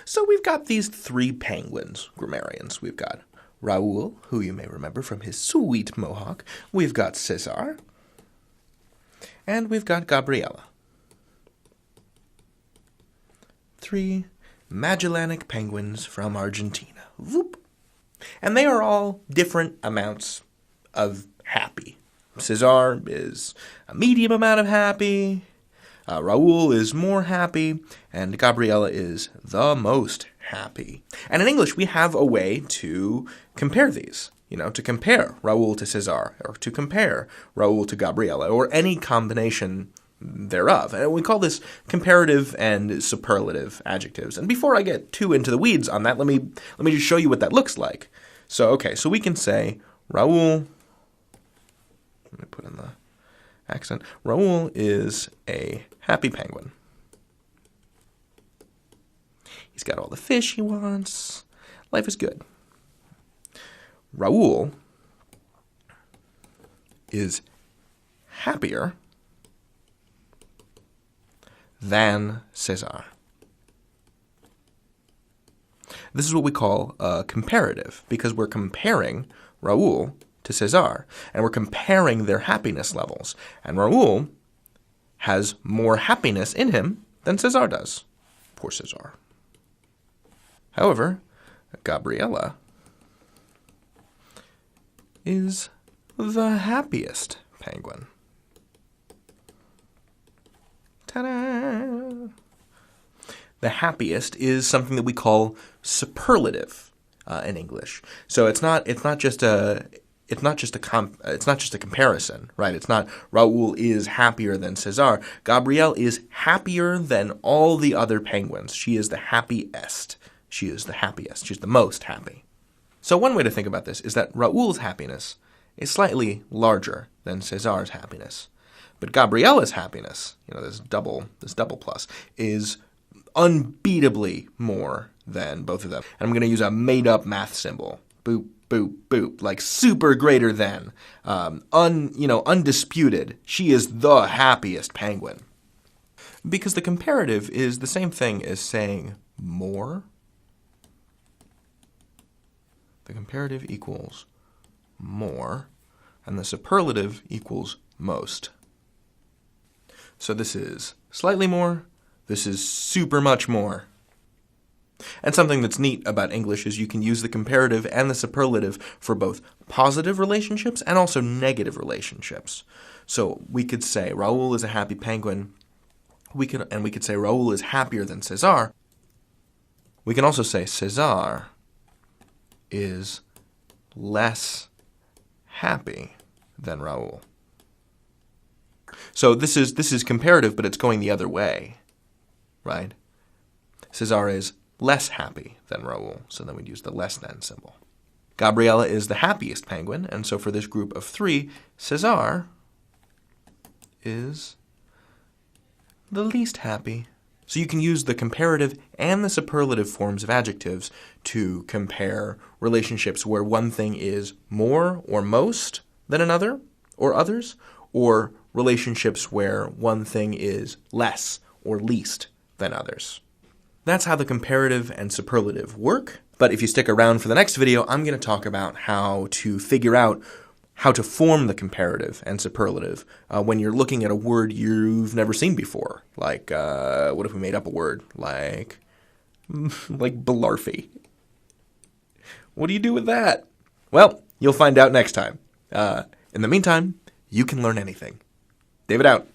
So we've got these three penguins, grammarians. We've got Raoul, who you may remember from his sweet mohawk. We've got Cesar. And we've got Gabriela. Three Magellanic penguins from Argentina. Whoop. And they are all different amounts of happy. Cesar is a medium amount of happy. Raoul is more happy, and Gabriela is the most happy. And in English, we have a way to compare these, to compare Raoul to Cesar, or to compare Raoul to Gabriela, or any combination thereof. And we call this comparative and superlative adjectives. And before I get too into the weeds on that, let me just show you what that looks like. So we can say Raoul, let me put in the accent. Raoul is a happy penguin. He's got all the fish he wants. Life is good. Raoul is happier than Cesar. This is what we call a comparative, because we're comparing Raoul to Cesar, and we're comparing their happiness levels. And Raoul has more happiness in him than Cesar does. Poor Cesar. However, Gabriela is the happiest penguin. Ta-da! The happiest is something that we call superlative in English. So it's not just a comparison, right? It's not Raoul is happier than Cesar. Gabrielle is happier than all the other penguins. She is the happiest. She is the happiest. She's the most happy. So one way to think about this is that Raoul's happiness is slightly larger than Cesar's happiness. But Gabriella's happiness, this double plus, is unbeatably more than both of them. And I'm going to use a made-up math symbol. Boop, boop, boop. Like super greater than. Undisputed. She is the happiest penguin. Because the comparative is the same thing as saying more. The comparative equals more. And the superlative equals most. So this is slightly more. This is super much more. And something that's neat about English is you can use the comparative and the superlative for both positive relationships and also negative relationships. So we could say Raoul is a happy penguin. We could say Raoul is happier than Cesar. We can also say Cesar is less happy than Raoul. So this is comparative, but it's going the other way, right? Cesar is less happy than Raoul, so then we'd use the less than symbol. Gabriela is the happiest penguin, and so for this group of three, Cesar is the least happy. So you can use the comparative and the superlative forms of adjectives to compare relationships where one thing is more or most than another or others, or relationships where one thing is less or least than others. That's how the comparative and superlative work. But if you stick around for the next video, I'm going to talk about how to figure out how to form the comparative and superlative when you're looking at a word you've never seen before. Like, what if we made up a word? Like blarfy. What do you do with that? Well, you'll find out next time. In the meantime, you can learn anything. David out.